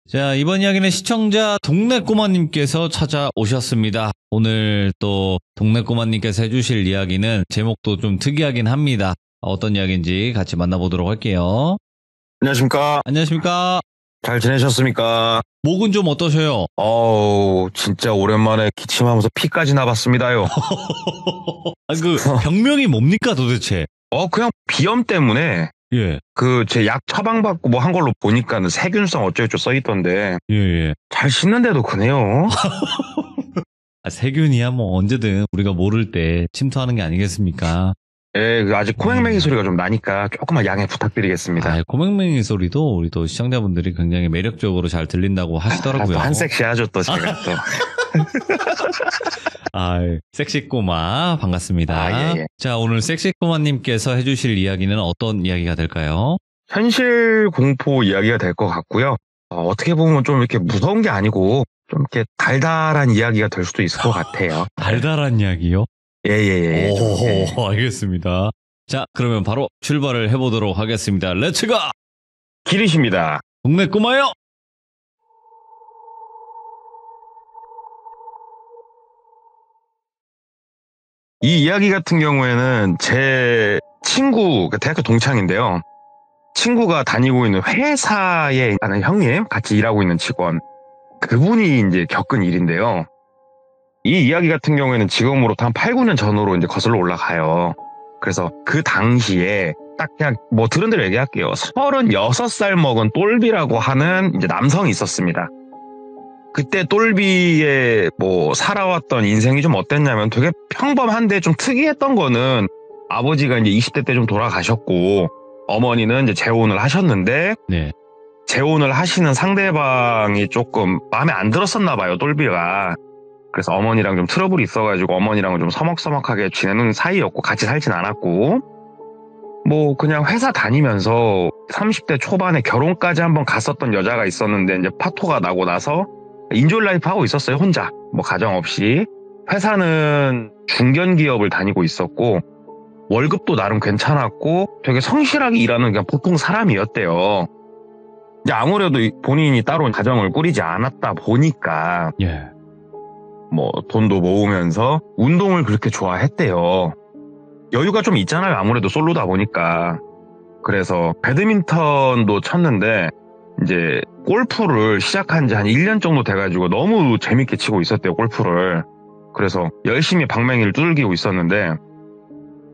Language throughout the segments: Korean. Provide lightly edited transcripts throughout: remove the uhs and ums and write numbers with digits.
자, 이번 이야기는 시청자 동네 꼬마님께서 찾아오셨습니다. 오늘 또 동네 꼬마님께서 해주실 이야기는 제목도 좀 특이하긴 합니다. 어떤 이야기인지 같이 만나보도록 할게요. 안녕하십니까. 안녕하십니까. 잘 지내셨습니까? 목은 좀 어떠셔요? 진짜 오랜만에 기침하면서 피까지 나봤습니다요. 병명이 뭡니까 도대체? 그냥 비염 때문에 예. 제 약 처방받고 뭐 한 걸로 보니까는 세균성 어쩌고저쩌고 써있던데 예. 잘 씻는데도 그네요. 세균이야 뭐 언제든 우리가 모를 때 침투하는 게 아니겠습니까? 아직 코맹맹이 소리가 좀 나니까 조금만 양해 부탁드리겠습니다. 코맹맹이 소리도 우리 또 시청자분들이 굉장히 매력적으로 잘 들린다고 하시더라고요. 한 섹시하죠 또 제가 또. 섹시 꼬마 반갑습니다. 예. 자, 오늘 섹시 꼬마님께서 해주실 이야기는 어떤 이야기가 될까요? 현실 공포 이야기가 될 것 같고요. 어떻게 보면 좀 이렇게 무서운 게 아니고 좀 이렇게 달달한 이야기가 될 수도 있을 것 같아요. 달달한 이야기요? 예. 오, 알겠습니다. 자, 그러면 바로 출발을 해보도록 하겠습니다. 렛츠고! 기리십니다. 동네 꼬마요! 이 이야기 같은 경우에는 제 친구, 대학교 동창인데요. 친구가 다니고 있는 회사에 아는 형님, 같이 일하고 있는 직원, 그분이 이제 겪은 일인데요. 이 이야기 같은 경우에는 지금으로부터 한 8, 9년 전으로 이제 거슬러 올라가요. 그래서 그 당시에 딱 그냥 뭐 들은 대로 얘기할게요. 36살 먹은 똘비라고 하는 이제 남성이 있었습니다. 그때 똘비의 뭐 살아왔던 인생이 좀 어땠냐면 되게 평범한데 좀 특이했던 거는 아버지가 이제 20대 때 좀 돌아가셨고 어머니는 이제 재혼을 하셨는데 네. 재혼을 하시는 상대방이 조금 마음에 안 들었었나 봐요, 똘비가. 그래서 어머니랑 좀 트러블이 있어가지고 어머니랑은 좀 서먹서먹하게 지내는 사이였고 같이 살진 않았고 뭐 그냥 회사 다니면서 30대 초반에 결혼까지 한번 갔었던 여자가 있었는데 이제 파토가 나고 나서 인졸 라이프 하고 있었어요, 혼자. 뭐 가정 없이. 회사는 중견기업을 다니고 있었고 월급도 나름 괜찮았고 되게 성실하게 일하는 그냥 보통 사람이었대요. 이제 아무래도 본인이 따로 가정을 꾸리지 않았다 보니까 뭐 돈도 모으면서 운동을 그렇게 좋아했대요. 여유가 좀 있잖아요, 아무래도 솔로다 보니까. 그래서 배드민턴도 쳤는데 이제 골프를 시작한 지 한 1년 정도 돼가지고 너무 재밌게 치고 있었대요, 골프를. 그래서 열심히 방맹이를 두들기고 있었는데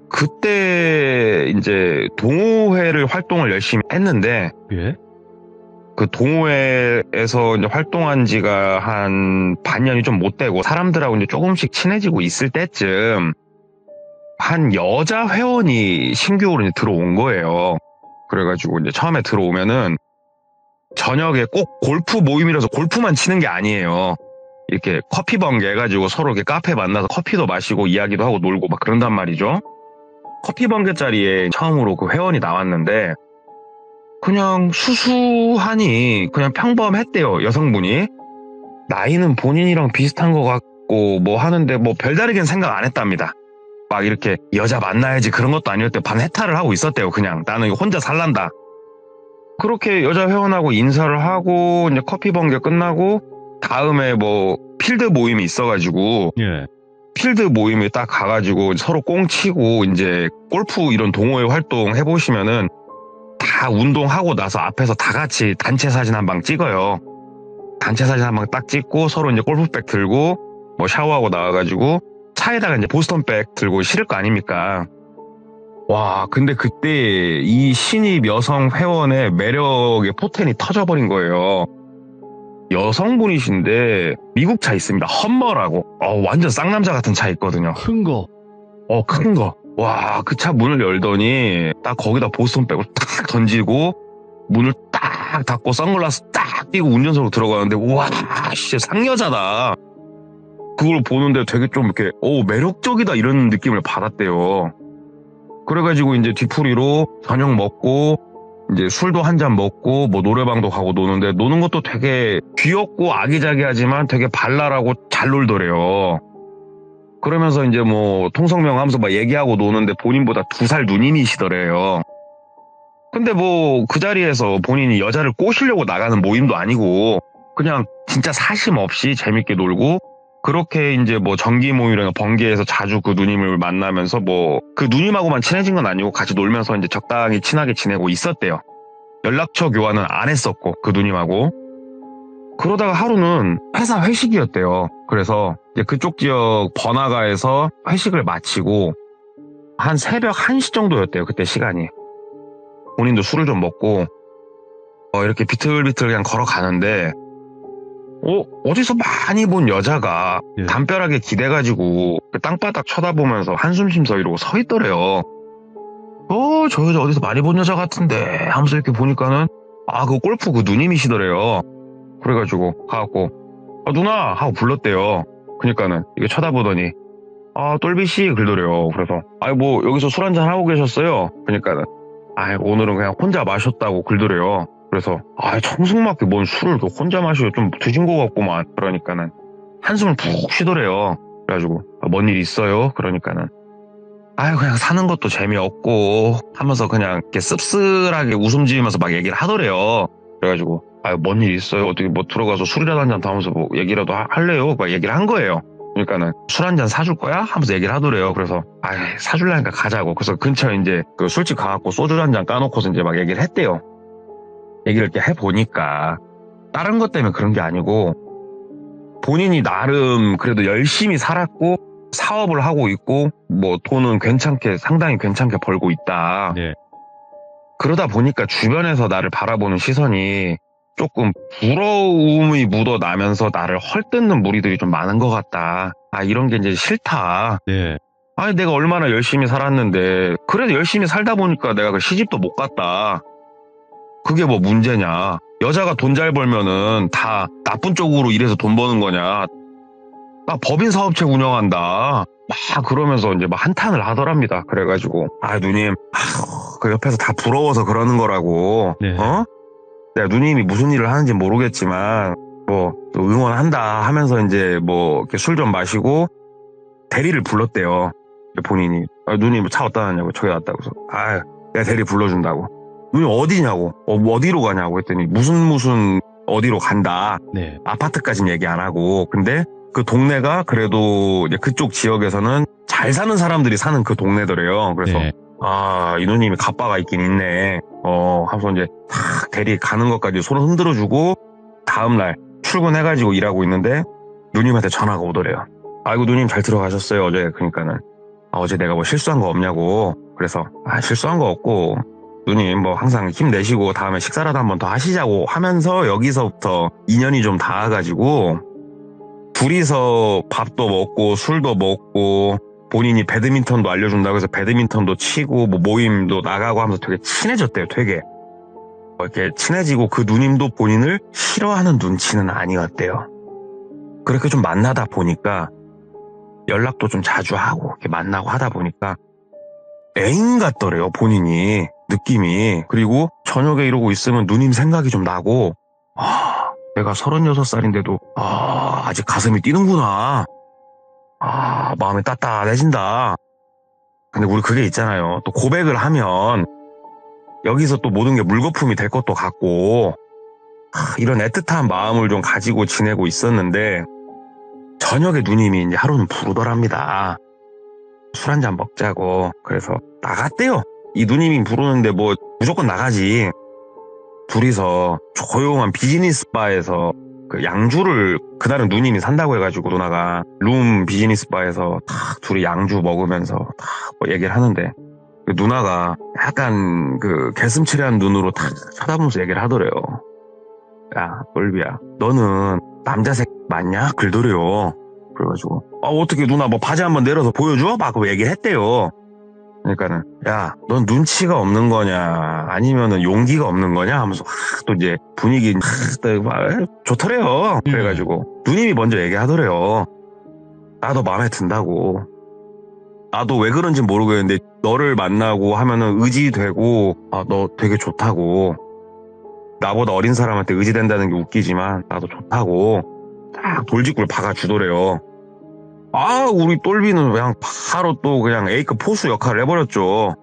그때 이제 동호회를 활동을 열심히 했는데 그 동호회에서 이제 활동한 지가 한 반년이 좀 못 되고 사람들하고 이제 조금씩 친해지고 있을 때쯤 한 여자 회원이 신규로 이제 들어온 거예요. 그래가지고 이제 처음에 들어오면은 저녁에 꼭 골프 모임이라서 골프만 치는 게 아니에요. 이렇게 커피 번개 해가지고 서로 이렇게 카페 만나서 커피도 마시고 이야기도 하고 놀고 막 그런단 말이죠. 커피 번개 자리에 처음으로 그 회원이 나왔는데 그냥 수수하니 그냥 평범했대요, 여성분이. 나이는 본인이랑 비슷한 것 같고 뭐 하는데 뭐 별다르게는 생각 안 했답니다. 막 이렇게 여자 만나야지 그런 것도 아니었대요. 반해탈을 하고 있었대요. 그냥 나는 혼자 살란다. 그렇게 여자 회원하고 인사를 하고 이제 커피 번개 끝나고 다음에 뭐 필드 모임이 있어가지고 필드 모임에 딱 가가지고 서로 꽁치고 이제 골프 이런 동호회 활동 해보시면은 다 운동하고 나서 앞에서 다 같이 단체 사진 한 방 찍어요. 단체 사진 한 방 딱 찍고 서로 이제 골프백 들고 뭐 샤워하고 나와가지고 차에다가 이제 보스턴백 들고 실을 거 아닙니까? 와, 근데 그때 이 신입 여성 회원의 매력의 포텐이 터져버린 거예요. 여성분이신데 미국 차 있습니다. 험머라고. 완전 쌍남자 같은 차 있거든요. 큰 거. 큰 거. 와, 그 차 문을 열더니 딱 거기다 보스턴백을 딱 던지고 문을 딱 닫고 선글라스 딱 끼고 운전석으로 들어가는데 와, 진짜 상여자다. 그걸 보는데 되게 좀 이렇게 매력적이다 이런 느낌을 받았대요. 그래가지고 이제 뒤풀이로 저녁 먹고 이제 술도 한 잔 먹고 뭐 노래방도 가고 노는데 노는 것도 되게 귀엽고 아기자기하지만 되게 발랄하고 잘 놀더래요. 그러면서 이제 뭐 통성명 하면서 막 얘기하고 노는데 본인보다 2살 누님이시더래요. 근데 뭐 그 자리에서 본인이 여자를 꼬시려고 나가는 모임도 아니고 그냥 진짜 사심 없이 재밌게 놀고 그렇게 이제 뭐 정기 모임이랑 번개에서 자주 그 누님을 만나면서 뭐 그 누님하고만 친해진 건 아니고 같이 놀면서 이제 적당히 친하게 지내고 있었대요. 연락처 교환은 안 했었고 그 누님하고. 그러다가 하루는 회사 회식이었대요. 그래서 이제 그쪽 지역 번화가에서 회식을 마치고 한 새벽 1시 정도였대요. 그때 시간이. 본인도 술을 좀 먹고 이렇게 비틀비틀 그냥 걸어가는데 어디서 많이 본 여자가 예. 담벼락에 기대가지고 그 땅바닥 쳐다보면서 한숨 쉬면서 이러고 서 있더래요. 저 여자 어디서 많이 본 여자 같은데 하면서 이렇게 보니까는 그 골프 그 누님이시더래요. 그래가지고 가갖고 누나 하고 불렀대요. 그러니까는 이게 쳐다보더니 똘비씨 그러더래요. 그래서 뭐 여기서 술 한잔 하고 계셨어요. 그러니까는 오늘은 그냥 혼자 마셨다고 그러더래요. 그래서 청승맞게 뭔 술을 또 혼자 마셔 좀 드신 것 같구만. 그러니까는 한숨을 푹 쉬더래요. 그래가지고 뭔 일 있어요? 그러니까는 그냥 사는 것도 재미없고 하면서 그냥 이렇게 씁쓸하게 웃음 지으면서 막 얘기를 하더래요. 그래가지고 뭔 일 있어요? 어떻게 뭐 들어가서 술이라도 한잔 더 하면서 뭐 얘기라도 할래요? 막 얘기를 한 거예요. 그러니까는 술 한잔 사줄 거야? 하면서 얘기를 하더래요. 그래서 사줄라니까 가자고. 그래서 근처에 이제 그 술집 가갖고 소주 한잔 까놓고서 이제 막 얘기를 했대요. 얘기를 이렇게 해보니까 다른 것 때문에 그런 게 아니고 본인이 나름 그래도 열심히 살았고 사업을 하고 있고 뭐 돈은 상당히 괜찮게 벌고 있다. 네. 그러다 보니까 주변에서 나를 바라보는 시선이 조금 부러움이 묻어나면서 나를 헐뜯는 무리들이 좀 많은 것 같다. 이런 게 이제 싫다. 네. 내가 얼마나 열심히 살았는데 그래도 열심히 살다 보니까 내가 그 시집도 못 갔다. 그게 뭐 문제냐. 여자가 돈 잘 벌면은 다 나쁜 쪽으로 일해서 돈 버는 거냐. 나 법인 사업체 운영한다. 막 그러면서 이제 막 한탄을 하더랍니다. 그래가지고 누님 그 옆에서 다 부러워서 그러는 거라고. 네. 내가 누님이 무슨 일을 하는지 모르겠지만 뭐 또 응원한다 하면서 이제 뭐 술 좀 마시고 대리를 불렀대요. 본인이 누님 차 어디다 놨냐고. 저기 놨다고. 그래서 내가 대리 불러준다고. 누님 어디냐고. 어디로 가냐고 했더니 무슨 어디로 간다. 네. 아파트까지는 얘기 안 하고. 근데 그 동네가 그래도 이제 그쪽 지역에서는 잘 사는 사람들이 사는 그 동네더래요. 그래서 네. 이 누님이 갑바가 있긴 있네. 하면서 이제 탁 대리 가는 것까지 손을 흔들어주고 다음날 출근해가지고 일하고 있는데 누님한테 전화가 오더래요. 아이고 누님 잘 들어가셨어요 어제. 그러니까는 어제 내가 뭐 실수한 거 없냐고. 그래서 실수한 거 없고 누님 뭐 항상 힘내시고 다음에 식사라도 한번 더 하시자고 하면서 여기서부터 인연이 좀 닿아가지고 둘이서 밥도 먹고 술도 먹고 본인이 배드민턴도 알려준다고 해서 배드민턴도 치고 뭐 모임도 나가고 하면서 되게 친해졌대요. 되게 이렇게 친해지고 그 누님도 본인을 싫어하는 눈치는 아니었대요. 그렇게 좀 만나다 보니까 연락도 좀 자주 하고 이렇게 만나고 하다 보니까 애인 같더래요. 본인이 느낌이. 그리고 저녁에 이러고 있으면 누님 생각이 좀 나고 내가 36살인데도 아직 가슴이 뛰는구나. 마음이 따뜻해진다. 근데 우리 그게 있잖아요. 또 고백을 하면 여기서 또 모든 게 물거품이 될 것도 같고 이런 애틋한 마음을 좀 가지고 지내고 있었는데 저녁에 누님이 이제 하루는 부르더랍니다. 술 한잔 먹자고. 그래서 나갔대요. 이 누님이 부르는데 뭐 무조건 나가지. 둘이서 조용한 비즈니스 바에서 그 양주를 그날은 누님이 산다고 해가지고 누나가 룸 비즈니스 바에서 탁 둘이 양주 먹으면서 탁 뭐 얘기를 하는데 그 누나가 약간 그 개슴츠레한 눈으로 탁 쳐다보면서 얘기를 하더래요. 야 똘비야 너는 남자색 맞냐? 그러더래요. 그래가지고 어떻게 누나 뭐 바지 한번 내려서 보여줘? 막 그 얘기를 했대요. 그러니까는 야 넌 눈치가 없는 거냐 아니면은 용기가 없는 거냐 하면서 또 이제 분위기 좋더래요. 그래가지고 누님이 먼저 얘기하더래요. 나도 마음에 든다고. 나도 왜 그런지 모르겠는데 너를 만나고 하면은 의지되고 너 되게 좋다고. 나보다 어린 사람한테 의지된다는 게 웃기지만 나도 좋다고 딱 돌직구를 박아주더래요. 우리 똘비는 그냥 바로 또 그냥 A급 포수 역할을 해버렸죠.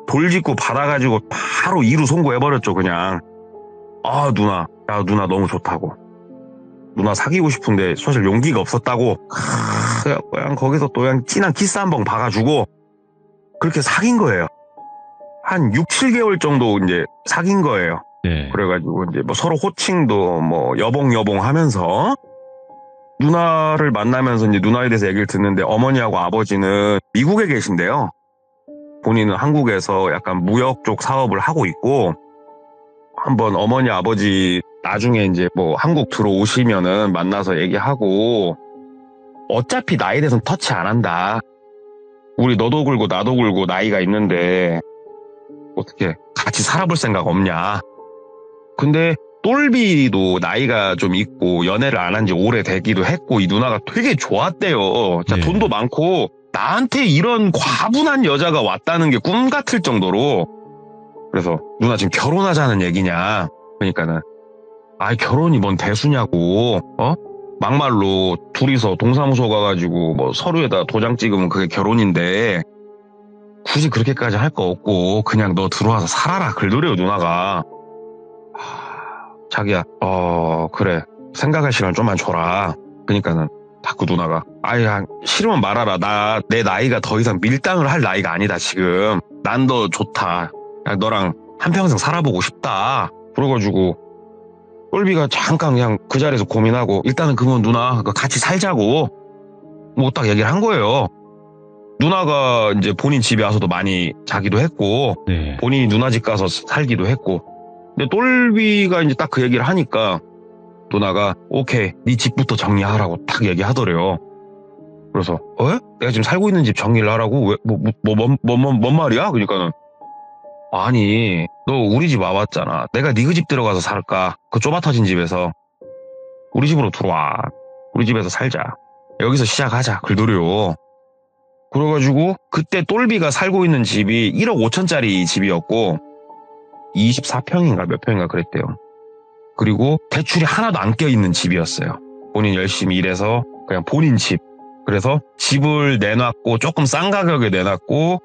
돌직구 받아가지고 바로 2루 송구해버렸죠, 그냥. 아, 누나. 야, 누나 너무 좋다고. 누나 사귀고 싶은데 사실 용기가 없었다고. 그냥 거기서 또 그냥 진한 키스 한 번 박아주고 그렇게 사귄 거예요. 한 6, 7개월 정도 이제 사귄 거예요. 네. 그래가지고 이제 뭐 서로 호칭도 뭐 여봉 하면서 누나를 만나면서 이제 누나에 대해서 얘기를 듣는데 어머니하고 아버지는 미국에 계신데요. 본인은 한국에서 약간 무역 쪽 사업을 하고 있고 한번 어머니 아버지 나중에 이제 뭐 한국 들어오시면은 만나서 얘기하고 어차피 나이에 대해서는 터치 안 한다. 우리 너도 굴고 나도 굴고 나이가 있는데 어떻게 같이 살아볼 생각 없냐. 근데 똘비도 나이가 좀 있고 연애를 안 한 지 오래되기도 했고 이 누나가 되게 좋았대요. 진짜 네. 돈도 많고 나한테 이런 과분한 여자가 왔다는 게 꿈 같을 정도로. 그래서 누나 지금 결혼하자는 얘기냐. 그러니까는 결혼이 뭔 대수냐고. 막말로 둘이서 동사무소 가가지고 뭐 서류에다 도장 찍으면 그게 결혼인데 굳이 그렇게까지 할 거 없고 그냥 너 들어와서 살아라 글더래요 누나가. 자기야 그래 생각할 시간 좀만 줘라. 그러니까는 자꾸 누나가 싫으면 말아라. 내 나이가 더 이상 밀당을 할 나이가 아니다 지금. 난 너 좋다. 너랑 한평생 살아보고 싶다. 그래가지고 똘비가 잠깐 그냥 그 자리에서 고민하고 일단은 그러면 누나 같이 살자고 뭐 딱 얘기를 한 거예요. 누나가 이제 본인 집에 와서도 많이 자기도 했고 네. 본인이 누나 집 가서 살기도 했고. 근데 똘비가 이제 딱 그 얘기를 하니까 누나가 오케이 네 집부터 정리하라고 딱 얘기하더래요. 그래서 내가 지금 살고 있는 집 정리를 하라고? 왜 뭔 말이야? 그러니까는 아니 너 우리 집 와봤잖아. 내가 네 그 집 들어가서 살까? 그 좁아터진 집에서 우리 집으로 들어와. 우리 집에서 살자. 여기서 시작하자. 글도려. 그래가지고 그때 똘비가 살고 있는 집이 1억 5천짜리 집이었고 24평인가 몇 평인가 그랬대요. 그리고 대출이 하나도 안 껴있는 집이었어요. 본인 열심히 일해서 그냥 본인 집. 그래서 집을 내놨고 조금 싼 가격에 내놨고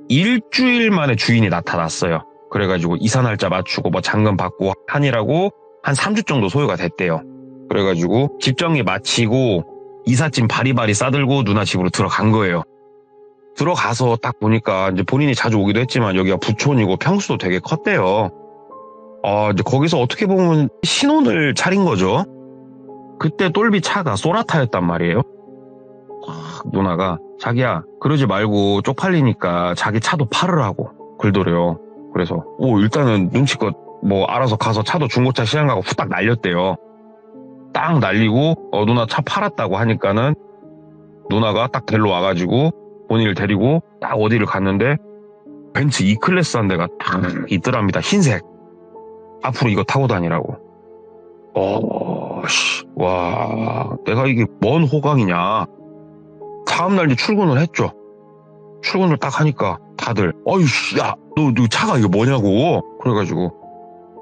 일주일 만에 주인이 나타났어요. 그래가지고 이사 날짜 맞추고 뭐 잔금 받고 하니라고 한 3주 정도 소요가 됐대요. 그래가지고 집 정리 마치고 이삿짐 바리바리 싸들고 누나 집으로 들어간 거예요. 들어가서 딱 보니까 이제 본인이 자주 오기도 했지만 여기가 부촌이고 평수도 되게 컸대요. 이제 거기서 어떻게 보면 신혼을 차린 거죠. 그때 똘비 차가 쏘나타였단 말이에요. 누나가 자기야 그러지 말고 쪽팔리니까 자기 차도 팔으라고 글더래요. 그래서 일단은 눈치껏 뭐 알아서 가서 차도 중고차 시장 가고 후딱 날렸대요. 딱 날리고 누나 차 팔았다고 하니까는 누나가 딱 데리러 와가지고 본인을 데리고 딱 어디를 갔는데 벤츠 E클래스 한 대가 딱 있더랍니다. 흰색. 앞으로 이거 타고 다니라고. 와 내가 이게 뭔 호강이냐. 다음날 이제 출근을 했죠. 출근을 딱 하니까 다들 야 너 차가 이거 뭐냐고. 그래가지고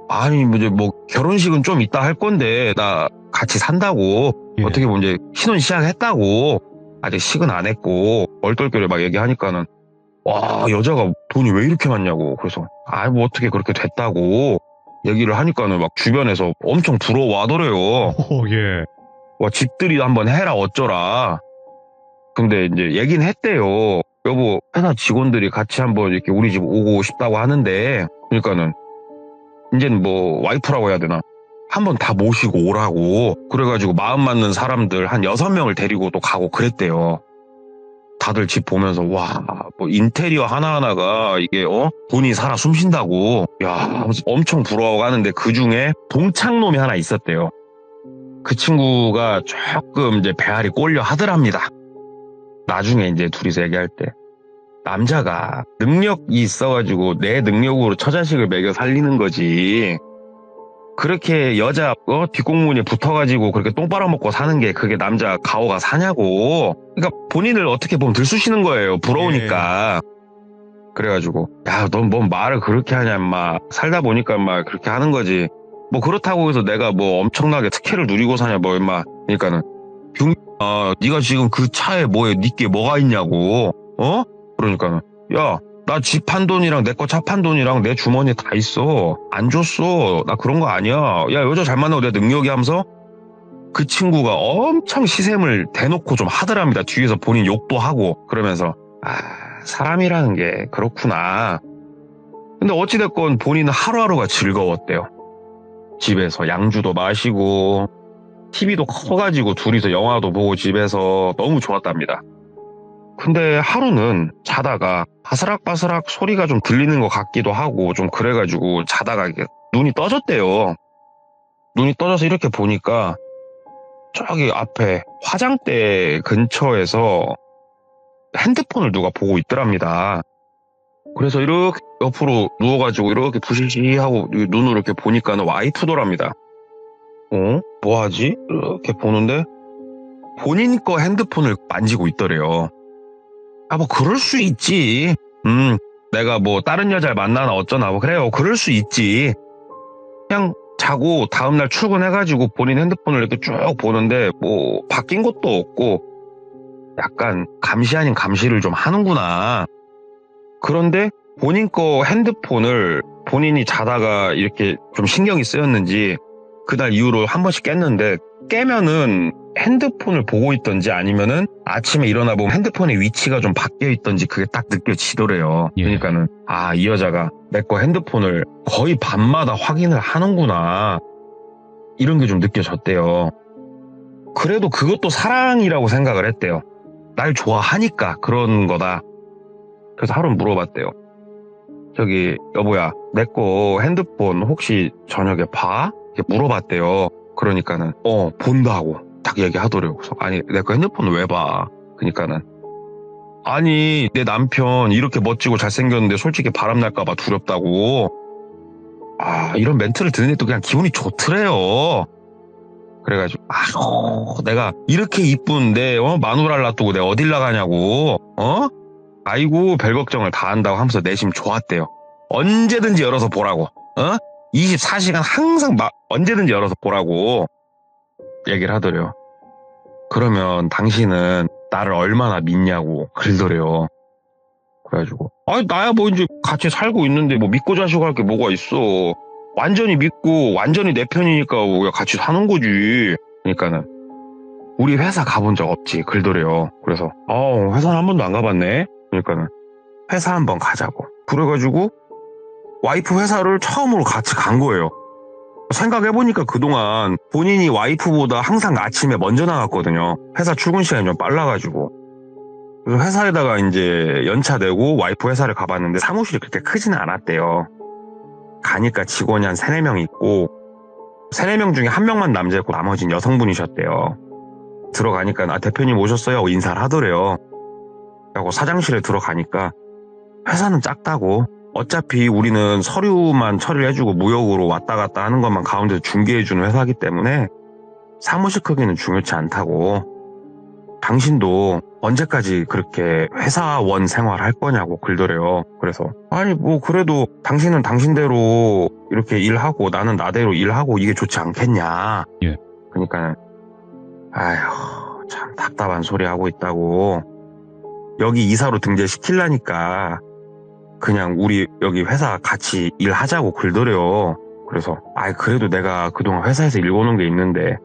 아니 이제 뭐 결혼식은 좀 이따 할 건데 나 같이 산다고. 예. 어떻게 보면 이제 신혼 시작했다고. 아직 식은 안 했고 얼떨결에 막 얘기하니까는 와 여자가 돈이 왜 이렇게 많냐고. 그래서 뭐 어떻게 그렇게 됐다고 얘기를 하니까는 막 주변에서 엄청 부러워하더래요. 예. 와 집들이 한번 해라 어쩌라. 근데 이제 얘기는 했대요. 여보 회사 직원들이 같이 한번 이렇게 우리 집 오고 싶다고 하는데 그러니까는 이제는 뭐 와이프라고 해야 되나 한번 다 모시고 오라고. 그래가지고 마음 맞는 사람들 한 6명을 데리고 또 가고 그랬대요. 다들 집 보면서 와 뭐 인테리어 하나하나가 이게 돈이 살아 숨쉰다고 엄청 부러워하고 하는데 그중에 동창놈이 하나 있었대요. 그 친구가 조금 이제 배알이 꼴려 하더랍니다. 나중에 이제 둘이서 얘기할 때 남자가 능력이 있어가지고 내 능력으로 처자식을 먹여 살리는 거지. 그렇게 여자 뒷공문에 붙어가지고 그렇게 똥 빨아먹고 사는 게 그게 남자 가오가 사냐고. 그러니까 본인을 어떻게 보면 들쑤시는 거예요. 부러우니까. 그래가지고 넌 뭔 말을 그렇게 하냐 인마. 살다 보니까 인마 그렇게 하는 거지. 뭐 그렇다고 해서 내가 뭐 엄청나게 특혜를 누리고 사냐 뭐 인마. 그러니까는 네가 지금 그 차에 니께 뭐가 있냐고. 그러니까는 야 나 집 판 돈이랑 내 거 차 판 돈이랑 내 주머니에 다 있어. 안 줬어. 나 그런 거 아니야. 야, 여자 잘 만나고 내 능력이 하면서 그 친구가 엄청 시샘을 대놓고 좀 하더랍니다. 뒤에서 본인 욕도 하고 그러면서 사람이라는 게 그렇구나. 근데 어찌됐건 본인은 하루하루가 즐거웠대요. 집에서 양주도 마시고 TV도 커가지고 둘이서 영화도 보고 집에서 너무 좋았답니다. 근데 하루는 자다가 바스락바스락 소리가 좀 들리는 것 같기도 하고 좀 그래가지고 자다가 눈이 떠졌대요. 눈이 떠져서 이렇게 보니까 저기 앞에 화장대 근처에서 핸드폰을 누가 보고 있더랍니다. 그래서 이렇게 옆으로 누워가지고 이렇게 부시시하고 눈으로 이렇게 보니까는 와이프더랍니다. 뭐하지? 이렇게 보는데 본인 거 핸드폰을 만지고 있더래요. 뭐 그럴 수 있지. 내가 뭐 다른 여자를 만나나 어쩌나 뭐 그래요. 그럴 수 있지. 그냥 자고 다음날 출근해가지고 본인 핸드폰을 이렇게 쭉 보는데 뭐 바뀐 것도 없고 약간 감시 아닌 감시를 좀 하는구나. 그런데 본인 거 핸드폰을 본인이 자다가 이렇게 좀 신경이 쓰였는지 그날 이후로 한 번씩 깼는데 깨면은 핸드폰을 보고 있던지 아니면은 아침에 일어나 보면 핸드폰의 위치가 좀 바뀌어 있던지 그게 딱 느껴지더래요. 예. 그러니까는 이 여자가 내 거 핸드폰을 거의 밤마다 확인을 하는구나. 이런 게 좀 느껴졌대요. 그래도 그것도 사랑이라고 생각을 했대요. 날 좋아하니까 그런 거다. 그래서 하루 물어봤대요. 저기 여보야, 내 거 핸드폰 혹시 저녁에 봐? 이렇게 물어봤대요. 그러니까는 본다고 딱 얘기하더래요. 그래서 아니 내 거 핸드폰을 왜 봐? 그러니까는 아니 내 남편 이렇게 멋지고 잘생겼는데 솔직히 바람날까봐 두렵다고. 이런 멘트를 들으니 또 그냥 기분이 좋더래요. 그래가지고 내가 이렇게 이쁜 내 마누라를 놔두고 내가 어딜 나가냐고. 아이고 별 걱정을 다 한다고 하면서 내심 좋았대요. 언제든지 열어서 보라고. 24시간 항상 언제든지 열어서 보라고 얘기를 하더래요. 그러면 당신은 나를 얼마나 믿냐고 그러더래요. 그래가지고 나야 뭐 이제 같이 살고 있는데 뭐 믿고 자시고 할 게 뭐가 있어. 완전히 믿고 완전히 내 편이니까 우리가 같이 사는 거지. 그러니까는 우리 회사 가본 적 없지 그러더래요. 그래서 회사는 한 번도 안 가봤네. 그러니까는 회사 한번 가자고. 그래가지고 와이프 회사를 처음으로 같이 간 거예요. 생각해보니까 그동안 본인이 와이프보다 항상 아침에 먼저 나갔거든요. 회사 출근 시간이 좀 빨라가지고. 그래서 회사에다가 이제 연차 내고 와이프 회사를 가봤는데 사무실이 그렇게 크지는 않았대요. 가니까 직원이 한 3, 4명 있고 3, 4명 중에 1명만 남자였고 나머지는 여성분이셨대요. 들어가니까 대표님 오셨어요? 인사를 하더래요. 그리고 사장실에 들어가니까 회사는 작다고. 어차피 우리는 서류만 처리를 해주고 무역으로 왔다 갔다 하는 것만 가운데서 중개해주는 회사이기 때문에 사무실 크기는 중요치 않다고. 당신도 언제까지 그렇게 회사원 생활 할 거냐고 그러더래요. 그래서 아니 뭐 그래도 당신은 당신대로 이렇게 일하고 나는 나대로 일하고 이게 좋지 않겠냐. 예. 그러니까 참 답답한 소리 하고 있다고. 여기 이사로 등재시키려니까 그냥 우리 여기 회사 같이 일하자고 그러더래요. 그래서 그래도 내가 그동안 회사에서 일궈놓은 게 있는데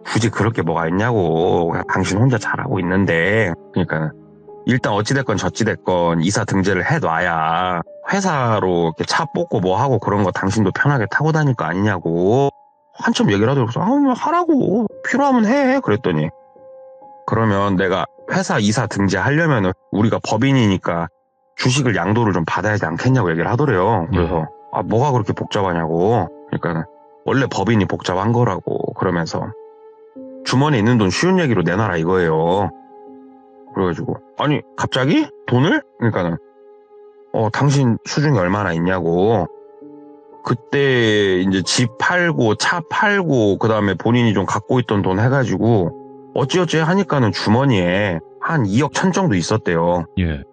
굳이 그럴 게 뭐가 있냐고. 그냥 당신 혼자 잘하고 있는데. 그러니까 일단 어찌됐건 저찌됐건 이사 등재를 해놔야 회사로 이렇게 차 뽑고 뭐 하고 그런 거 당신도 편하게 타고 다닐 거 아니냐고 한참 얘기를 하더라고요. 그래서 하라고 필요하면 해 그랬더니 그러면 내가 회사 이사 등재하려면 우리가 법인이니까 주식을 양도를 좀 받아야 되지 않겠냐고 얘기를 하더래요. 그래서 뭐가 그렇게 복잡하냐고. 그러니까 원래 법인이 복잡한 거라고. 그러면서 주머니에 있는 돈 쉬운 얘기로 내놔라 이거예요. 그래가지고 아니 갑자기 돈을? 그러니까는 당신 수중이 얼마나 있냐고. 그때 이제 집 팔고 차 팔고 그 다음에 본인이 좀 갖고 있던 돈 해가지고 어찌어찌 하니까는 주머니에 한 2억 1천 정도 있었대요. 예.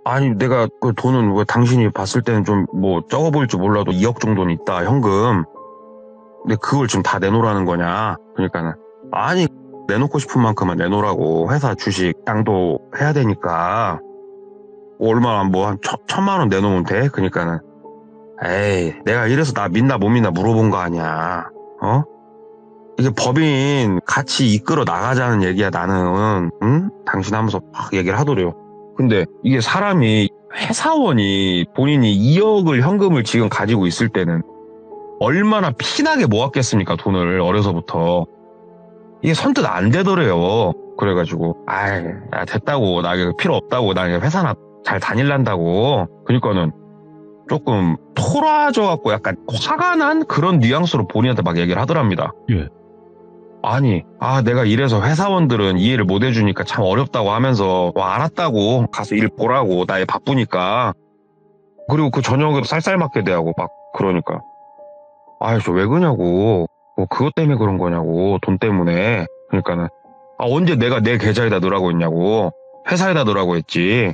아니 내가 그 돈은 왜 당신이 봤을 때는 좀 뭐 적어 보일지 몰라도 2억 정도는 있다 현금. 근데 그걸 지금 다 내놓으라는 거냐. 그러니까는 아니 내놓고 싶은 만큼만 내놓으라고. 회사 주식 양도 해야 되니까. 얼마나 뭐 한 1,000만 원 내놓으면 돼? 그러니까는 에이 내가 이래서 나 믿나 못 믿나 물어본 거 아니야. 어? 이게 법인 같이 이끌어 나가자는 얘기야 나는. 응? 당신 하면서 막 얘기를 하더래요. 근데 이게 사람이 회사원이 본인이 2억을 현금을 지금 가지고 있을 때는 얼마나 피나게 모았겠습니까 돈을 어려서부터. 이게 선뜻 안 되더래요. 그래가지고 아이 야, 됐다고 나 이거 필요 없다고 나 회사나 잘 다닐란다고. 그러니까는 조금 토라져갖고 약간 화가 난 그런 뉘앙스로 본인한테 막 얘기를 하더랍니다. 예. 아니 내가 이래서 회사원들은 이해를 못 해주니까 참 어렵다고 하면서 알았다고 가서 일 보라고 나 바쁘니까. 그리고 그 저녁에 쌀쌀맞게 대하고 막 그러니까 저 왜 그러냐고. 뭐 그것 때문에 그런 거냐고. 돈 때문에. 그러니까는 언제 내가 내 계좌에다 넣으라고 했냐고. 회사에다 넣으라고 했지.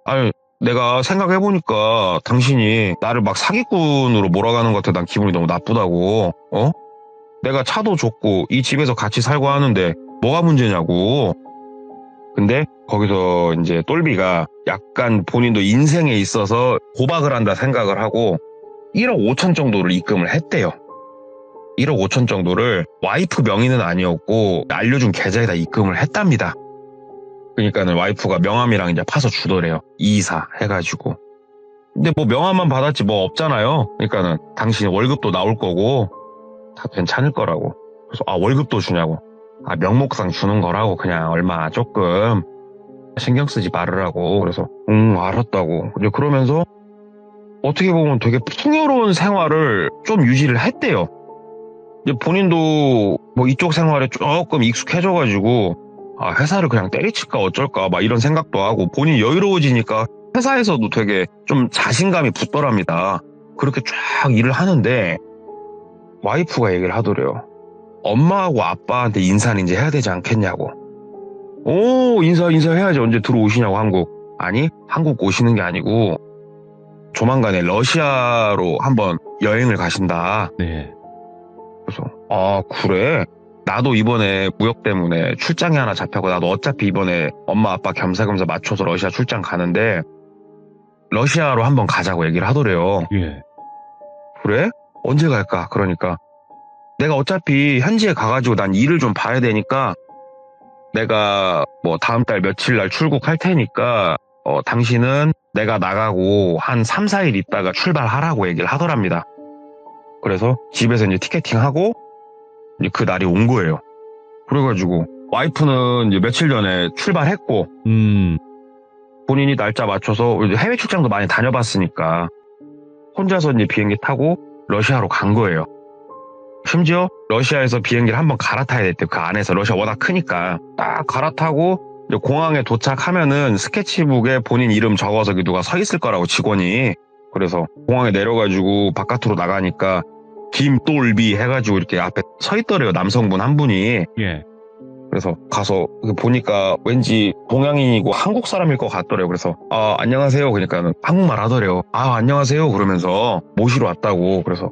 아니 내가 생각해보니까 당신이 나를 막 사기꾼으로 몰아가는 것 같아. 난 기분이 너무 나쁘다고. 내가 차도 줬고 이 집에서 같이 살고 하는데 뭐가 문제냐고. 근데 거기서 이제 똘비가 약간 본인도 인생에 있어서 도박을 한다 생각을 하고 1억 5천 정도를 입금을 했대요. 1억 5천 정도를 와이프 명의는 아니었고 알려준 계좌에다 입금을 했답니다. 그러니까는 와이프가 명함이랑 이제 파서 주더래요. 이사 해가지고. 근데 뭐 명함만 받았지 뭐 없잖아요. 그러니까는 당신이 월급도 나올 거고 다 괜찮을 거라고. 그래서 월급도 주냐고. 명목상 주는 거라고 그냥 얼마 조금 신경 쓰지 말으라고. 그래서 알았다고. 이제 그러면서 어떻게 보면 되게 풍요로운 생활을 좀 유지를 했대요. 이제 본인도 뭐 이쪽 생활에 조금 익숙해져가지고 회사를 그냥 때리칠까 어쩔까 막 이런 생각도 하고 본인이 여유로워지니까 회사에서도 되게 좀 자신감이 붙더랍니다. 그렇게 쫙 일을 하는데 와이프가 얘기를 하더래요. 엄마하고 아빠한테 인사는 이제 해야 되지 않겠냐고. 인사해야지. 언제 들어오시냐고 한국. 아니 한국 오시는 게 아니고 조만간에 러시아로 한번 여행을 가신다. 네. 그래서 그래? 나도 이번에 무역 때문에 출장이 하나 잡혀고 나도 어차피 이번에 엄마 아빠 겸사겸사 맞춰서 러시아 출장 가는데 러시아로 한번 가자고 얘기를 하더래요. 예. 그래? 언제 갈까? 그러니까 내가 어차피 현지에 가가지고 난 일을 좀 봐야 되니까 내가 뭐 다음 달 며칠 날 출국할 테니까 당신은 내가 나가고 한 3, 4일 있다가 출발하라고 얘기를 하더랍니다. 그래서 집에서 이제 티켓팅하고 이제 그 날이 온 거예요. 그래가지고 와이프는 이제 며칠 전에 출발했고 본인이 날짜 맞춰서 해외 출장도 많이 다녀봤으니까 혼자서 이제 비행기 타고 러시아로 간 거예요. 심지어 러시아에서 비행기를 한번 갈아타야 됐대요. 그 안에서 러시아 워낙 크니까 딱 갈아타고 이제 공항에 도착하면은 스케치북에 본인 이름 적어서 누가 서 있을 거라고 직원이. 그래서 공항에 내려가지고 바깥으로 나가니까 김똘비 해가지고 이렇게 앞에 서 있더래요. 남성분 한 분이. 예. 그래서 가서 보니까 왠지 동양인이고 한국 사람일 것 같더래요. 그래서 안녕하세요. 그러니까 한국말 하더래요. 안녕하세요. 그러면서 모시러 왔다고. 그래서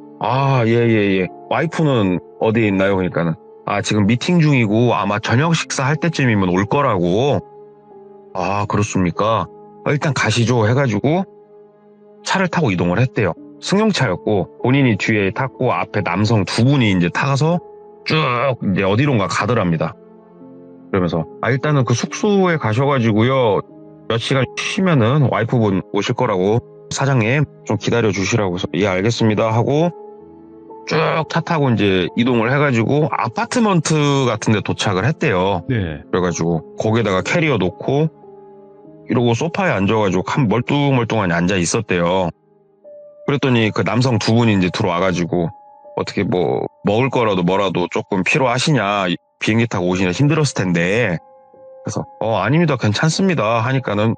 예. 와이프는 어디에 있나요? 그러니까는 지금 미팅 중이고 아마 저녁 식사할 때쯤이면 올 거라고. 그렇습니까? 일단 가시죠 해가지고 차를 타고 이동을 했대요. 승용차였고 본인이 뒤에 탔고 앞에 남성 두 분이 이제 타서 쭉 이제 어디론가 가더랍니다. 그러면서 일단은 그 숙소에 가셔가지고요 몇 시간 쉬면은 와이프분 오실 거라고 사장님 좀 기다려 주시라고 해서 예 알겠습니다 하고 쭉 차 타고 이제 이동을 해가지고 아파트먼트 같은 데 도착을 했대요. 네. 그래가지고 거기에다가 캐리어 놓고 이러고 소파에 앉아가지고 한 멀뚱멀뚱하니 앉아 있었대요. 그랬더니 그 남성 두 분이 이제 들어와가지고 어떻게 뭐 먹을 거라도 뭐라도 조금 필요하시냐, 비행기 타고 오시냐 힘들었을 텐데. 그래서 아닙니다 괜찮습니다 하니까는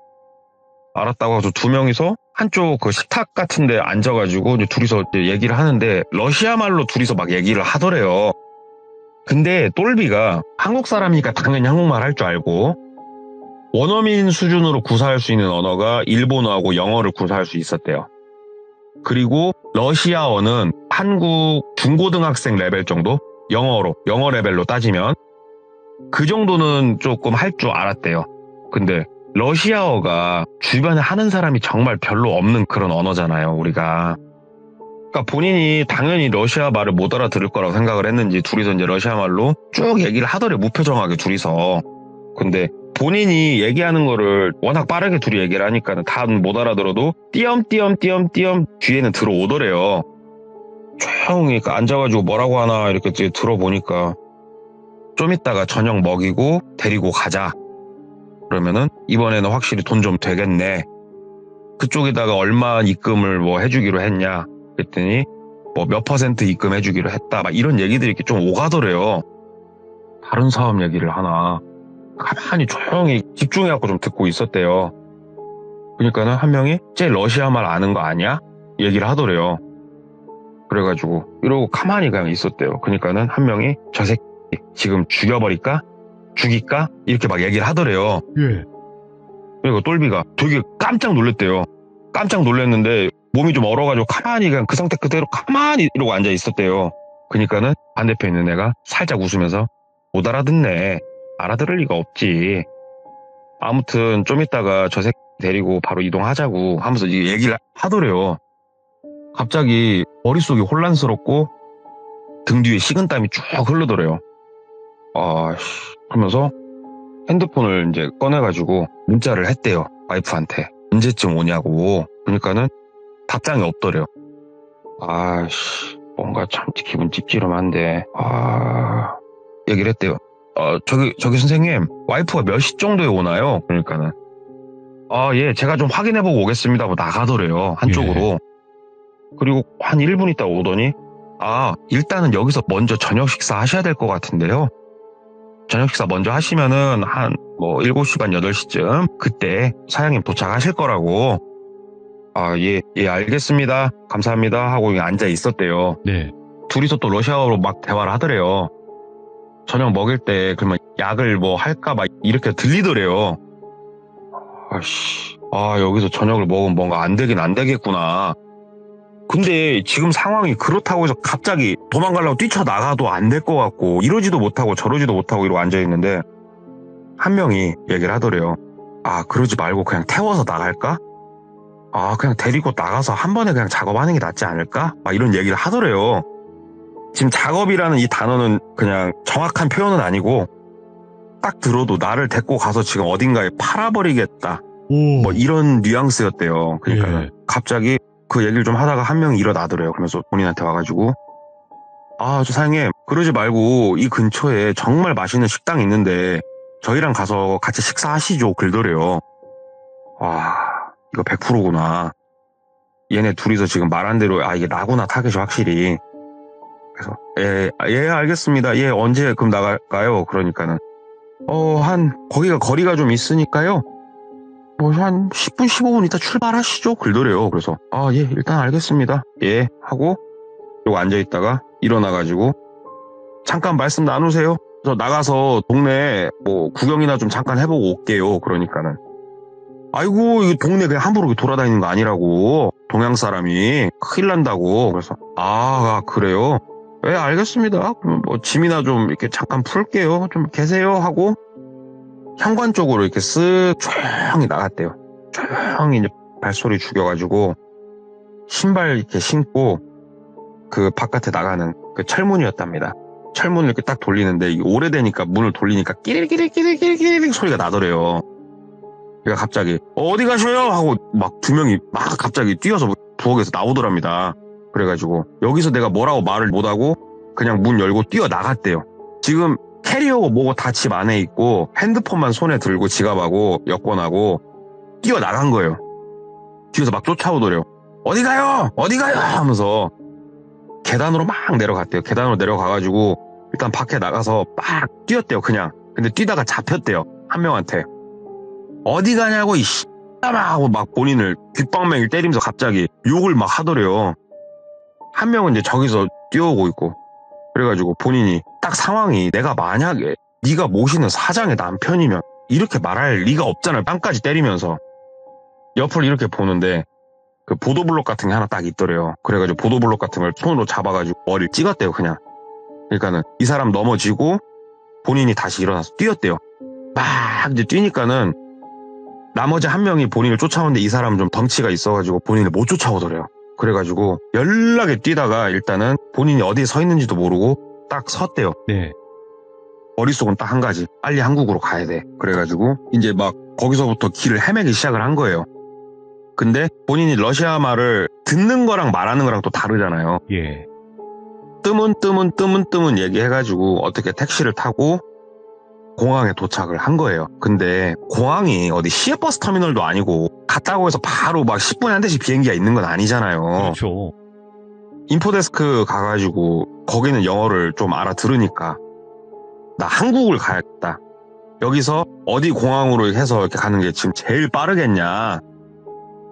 알았다고 해서 두 명이서 한쪽 그 식탁 같은 데 앉아가지고 이제 둘이서 이제 얘기를 하는데 러시아 말로 둘이서 막 얘기를 하더래요. 근데 똘비가 한국 사람이니까 당연히 한국말 할 줄 알고 원어민 수준으로 구사할 수 있는 언어가 일본어하고 영어를 구사할 수 있었대요. 그리고 러시아어는 한국 중고등학생 레벨 정도? 영어 레벨로 따지면 그 정도는 조금 할 줄 알았대요. 근데 러시아어가 주변에 하는 사람이 정말 별로 없는 그런 언어잖아요, 우리가. 그러니까 본인이 당연히 러시아 말을 못 알아들을 거라고 생각을 했는지 둘이서 이제 러시아 말로 쭉 얘기를 하더래, 무표정하게 둘이서. 근데 본인이 얘기하는 거를 워낙 빠르게 둘이 얘기를 하니까는 다 못 알아들어도 띄엄띄엄 뒤에는 들어오더래요. 조용히 앉아가지고 뭐라고 하나 이렇게 이제 들어보니까 좀 이따가 저녁 먹이고 데리고 가자. 그러면은 이번에는 확실히 돈 좀 되겠네. 그쪽에다가 얼마 입금을 뭐 해주기로 했냐. 그랬더니 뭐 몇 퍼센트 입금해주기로 했다. 막 이런 얘기들이 이렇게 좀 오가더래요. 다른 사업 얘기를 하나 가만히 조용히 집중해갖고 좀 듣고 있었대요. 그러니까는 한 명이 쟤 러시아 말 아는 거 아니야? 얘기를 하더래요. 그래가지고 이러고 가만히 그냥 있었대요. 그러니까는 한 명이 저 새끼 지금 죽여버릴까? 죽일까? 이렇게 막 얘기를 하더래요. 예. 그리고 똘비가 되게 깜짝 놀랐대요. 깜짝 놀랐는데 몸이 좀 얼어가지고 가만히 그냥 그 상태 그대로 가만히 이러고 앉아 있었대요. 그러니까는 반대편에 있는 애가 살짝 웃으면서 못 알아듣네. 알아들을 리가 없지. 아무튼 좀 이따가 저 새끼 데리고 바로 이동하자고 하면서 얘기를 하더래요. 갑자기 머릿속이 혼란스럽고 등 뒤에 식은땀이 쭉 흐르더래요. 그러면서 핸드폰을 이제 꺼내가지고 문자를 했대요. 와이프한테. 언제쯤 오냐고. 그러니까는 답장이 없더래요. 뭔가 참 기분 찝찝한데. 얘기를 했대요. 저기 선생님, 와이프가 몇 시 정도에 오나요? 그러니까는. 예, 제가 좀 확인해보고 오겠습니다 하고 나가더래요. 한쪽으로. 예. 그리고 한 1분 있다 오더니, 일단은 여기서 먼저 저녁 식사 하셔야 될 것 같은데요. 저녁 식사 먼저 하시면은 한 7시 반, 8시쯤 그때 사장님 도착하실 거라고. 예, 알겠습니다. 감사합니다. 하고 그냥 앉아 있었대요. 네. 둘이서 또 러시아어로 막 대화를 하더래요. 저녁 먹일 때 그러면 약을 뭐 할까 막 이렇게 들리더래요. 여기서 저녁을 먹으면 뭔가 안 되긴 안 되겠구나. 근데 지금 상황이 그렇다고 해서 갑자기 도망가려고 뛰쳐나가도 안 될 것 같고 이러지도 못하고 저러지도 못하고 이러고 앉아있는데 한 명이 얘기를 하더래요. 그러지 말고 그냥 태워서 나갈까? 그냥 데리고 나가서 한 번에 그냥 작업하는 게 낫지 않을까? 막 이런 얘기를 하더래요. 지금 작업이라는 이 단어는 그냥 정확한 표현은 아니고 딱 들어도 나를 데리고 가서 지금 어딘가에 팔아버리겠다. 뭐 이런 뉘앙스였대요. 그러니까 갑자기 그 얘기를 좀 하다가 한 명이 일어나더래요. 그러면서 본인한테 와가지고 저 사장님 그러지 말고 이 근처에 정말 맛있는 식당이 있는데 저희랑 가서 같이 식사하시죠. 그러더래요. 이거 100%구나. 얘네 둘이서 지금 말한 대로 이게 나구나 타겟이 확실히. 그래서 예 알겠습니다. 예 언제 그럼 나갈까요? 그러니까는 거기가 거리가 좀 있으니까요. 한 10분 15분 있다 출발하시죠. 그러더래요. 그래서 예 일단 알겠습니다. 예 하고 이러고 앉아있다가 일어나가지고 잠깐 말씀 나누세요. 그래서 나가서 동네 구경이나 좀 잠깐 해보고 올게요. 그러니까는 아이고 이 동네 그냥 함부로 돌아다니는 거 아니라고. 동양 사람이 큰일 난다고. 그래서 그래요? 예 알겠습니다. 그럼 짐이나 좀 이렇게 잠깐 풀게요. 좀 계세요 하고 현관 쪽으로 이렇게 쓱 조용히 나갔대요. 조용히 이제 발소리 죽여가지고 신발 이렇게 신고 그 바깥에 나가는 그 철문이었답니다. 철문을 이렇게 딱 돌리는데 이게 오래되니까 문을 돌리니까 끼리끼리 소리가 나더래요. 그러니까 갑자기 어디 가셔요? 하고 막 두 명이 막 갑자기 뛰어서 부엌에서 나오더랍니다. 그래가지고 여기서 내가 뭐라고 말을 못하고 그냥 문 열고 뛰어나갔대요. 지금 캐리어고 뭐고 다 집 안에 있고 핸드폰만 손에 들고 지갑하고 여권하고 뛰어나간 거예요. 뒤에서 막 쫓아오더래요. 어디 가요? 하면서 계단으로 막 내려갔대요. 계단으로 내려가가지고 일단 밖에 나가서 막 뛰었대요. 그냥. 근데 뛰다가 잡혔대요. 한 명한테. 어디 가냐고 이 하고 막 본인을 귓방맹이를 때리면서 갑자기 욕을 막 하더래요. 한 명은 이제 저기서 뛰어오고 있고. 그래가지고 본인이 딱 상황이 내가 만약에 네가 모시는 사장의 남편이면 이렇게 말할 리가 없잖아요. 빵까지 때리면서. 옆을 이렇게 보는데 그 보도블록 같은 게 하나 딱 있더래요. 그래가지고 보도블록 같은 걸 손으로 잡아가지고 머리를 찍었대요. 그냥. 그러니까는 이 사람 넘어지고 본인이 다시 일어나서 뛰었대요. 막 이제 뛰니까는 나머지 한 명이 본인을 쫓아오는데 이 사람은 좀 덩치가 있어가지고 본인을 못 쫓아오더래요. 그래가지고 연락에 뛰다가 일단은 본인이 어디에 서 있는지도 모르고 딱 섰대요. 네. 머릿속은 딱 한 가지. 빨리 한국으로 가야 돼. 그래가지고 이제 막 거기서부터 길을 헤매기 시작을 한 거예요. 근데 본인이 러시아 말을 듣는 거랑 말하는 거랑 또 다르잖아요. 예. 뜨문 얘기해가지고 어떻게 택시를 타고 공항에 도착을 한 거예요. 근데 공항이 어디 시외버스 터미널도 아니고 갔다고 해서 바로 막 10분에 한 대씩 비행기가 있는 건 아니잖아요. 그렇죠. 인포데스크 가가지고 거기는 영어를 좀 알아들으니까 나 한국을 가야겠다. 여기서 어디 공항으로 해서 이렇게 가는 게 지금 제일 빠르겠냐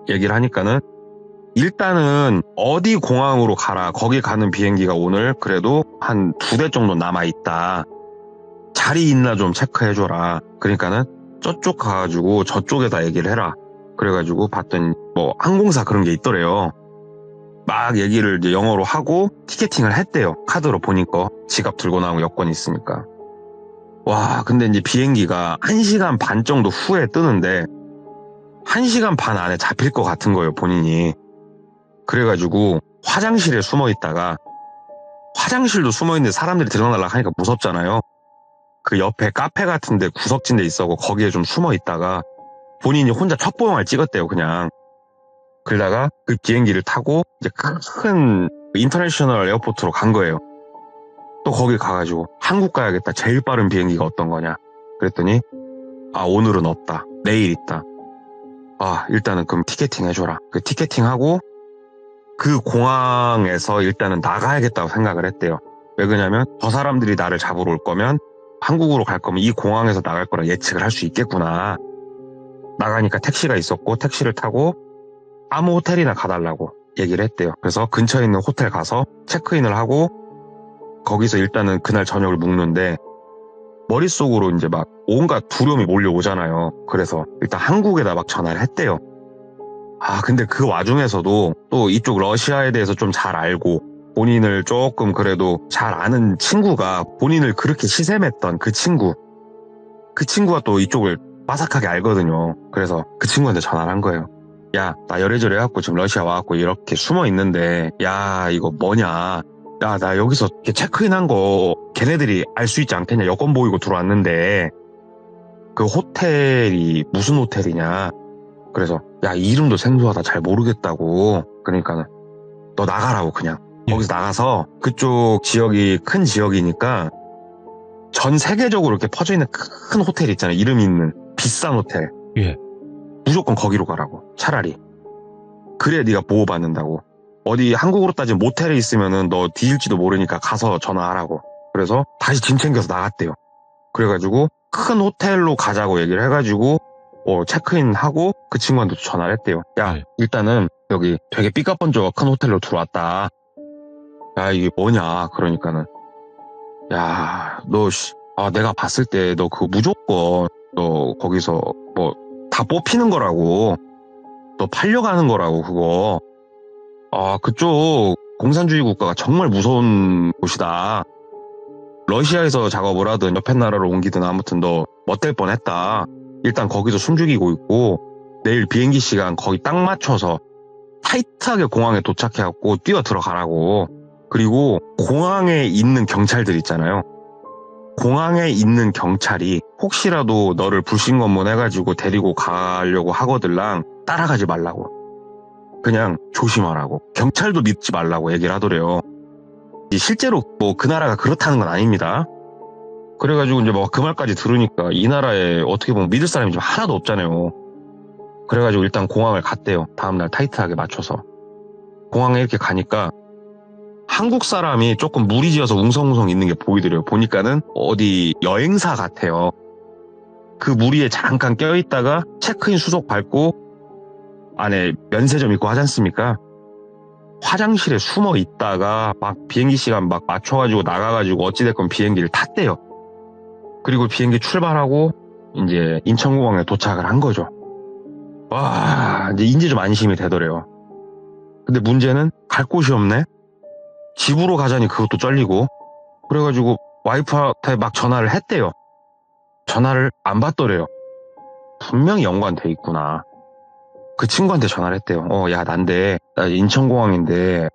얘기를 하니까는 일단은 어디 공항으로 가라. 거기 가는 비행기가 오늘 그래도 한 2대 정도 남아있다. 자리 있나 좀 체크해줘라. 그러니까는 저쪽 가가지고 저쪽에다 얘기를 해라. 그래가지고 봤더니 뭐 항공사 그런 게 있더래요. 막 얘기를 이제 영어로 하고 티켓팅을 했대요. 카드로 본인 거 지갑 들고 나오고 여권이 있으니까. 와, 근데 이제 비행기가 1시간 반 정도 후에 뜨는데 1시간 반 안에 잡힐 것 같은 거예요, 본인이. 그래가지고 화장실에 숨어 있다가 화장실도 숨어 있는데 사람들이 들어가려고 하니까 무섭잖아요. 그 옆에 카페 같은 데 구석진 데 있어고 거기에 좀 숨어 있다가 본인이 혼자 첩보영화를 찍었대요, 그냥. 그러다가 그 비행기를 타고 이제 큰 인터내셔널 에어포트로 간 거예요. 또 거기 가가지고 한국 가야겠다. 제일 빠른 비행기가 어떤 거냐. 그랬더니 아, 오늘은 없다. 내일 있다. 아, 일단은 그럼 티켓팅 해줘라. 그 티켓팅하고 그 공항에서 일단은 나가야겠다고 생각을 했대요. 왜 그러냐면 저 사람들이 나를 잡으러 올 거면 한국으로 갈 거면 이 공항에서 나갈 거라 예측을 할 수 있겠구나. 나가니까 택시가 있었고 택시를 타고 아무 호텔이나 가달라고 얘기를 했대요. 그래서 근처에 있는 호텔 가서 체크인을 하고 거기서 일단은 그날 저녁을 묵는데 머릿속으로 이제 막 온갖 두려움이 몰려오잖아요. 그래서 일단 한국에다 막 전화를 했대요. 아, 근데 그 와중에서도 또 이쪽 러시아에 대해서 좀 잘 알고 본인을 조금 그래도 잘 아는 친구가 본인을 그렇게 시샘했던 그 친구가 또 이쪽을 빠삭하게 알거든요. 그래서 그 친구한테 전화를 한 거예요. 야, 나 열애절에 해갖고 지금 러시아 와갖고 이렇게 숨어 있는데 야, 이거 뭐냐. 야, 나 여기서 이렇게 체크인한 거 걔네들이 알 수 있지 않겠냐. 여권 보이고 들어왔는데 그 호텔이 무슨 호텔이냐. 그래서 야, 이름도 생소하다. 잘 모르겠다고. 그러니까 너 나가라고 그냥. 거기서 나가서 그쪽 지역이 큰 지역이니까 전 세계적으로 이렇게 퍼져 있는 큰 호텔 있잖아요. 이름 있는 비싼 호텔. 예. 무조건 거기로 가라고. 차라리. 그래 네가 보호받는다고. 어디 한국으로 따지면 모텔에 있으면은 너 뒤질지도 모르니까 가서 전화하라고. 그래서 다시 짐 챙겨서 나갔대요. 그래가지고 큰 호텔로 가자고 얘기를 해가지고 체크인하고 그 친구한테 전화를 했대요. 야, 네. 일단은 여기 되게 삐까뻔쩍 큰 호텔로 들어왔다. 야, 이게 뭐냐. 그러니까는 야, 너 내가 봤을 때 너 그거 무조건 너 거기서 뭐 다 뽑히는 거라고. 너 팔려가는 거라고 그거. 아, 그쪽 공산주의 국가가 정말 무서운 곳이다. 러시아에서 작업을 하든 옆에 나라로 옮기든 아무튼 너 못될 뻔했다. 일단 거기서 숨죽이고 있고 내일 비행기 시간 거기 딱 맞춰서 타이트하게 공항에 도착해갖고 뛰어 들어가라고. 그리고 공항에 있는 경찰들 있잖아요. 공항에 있는 경찰이 혹시라도 너를 불신검문해가지고 데리고 가려고 하거들랑 따라가지 말라고. 그냥 조심하라고. 경찰도 믿지 말라고 얘기를 하더래요. 실제로 뭐 그 나라가 그렇다는 건 아닙니다. 그래가지고 이제 뭐 그 말까지 들으니까 이 나라에 어떻게 보면 믿을 사람이 좀 하나도 없잖아요. 그래가지고 일단 공항을 갔대요. 다음날 타이트하게 맞춰서. 공항에 이렇게 가니까 한국 사람이 조금 무리지어서 웅성웅성 있는 게 보이더래요. 보니까는 어디 여행사 같아요. 그 무리에 잠깐 껴있다가 체크인 수속 밟고 안에 면세점 있고 하지 않습니까? 화장실에 숨어 있다가 막 비행기 시간 막 맞춰가지고 나가가지고 어찌됐건 비행기를 탔대요. 그리고 비행기 출발하고 이제 인천공항에 도착을 한 거죠. 와, 이제 좀 안심이 되더래요. 근데 문제는 갈 곳이 없네? 집으로 가자니 그것도 쩔리고. 그래가지고 와이프한테 막 전화를 했대요. 전화를 안 받더래요. 분명히 연관돼 있구나. 그 친구한테 전화를 했대요. 야, 난데, 나 인천공항인데,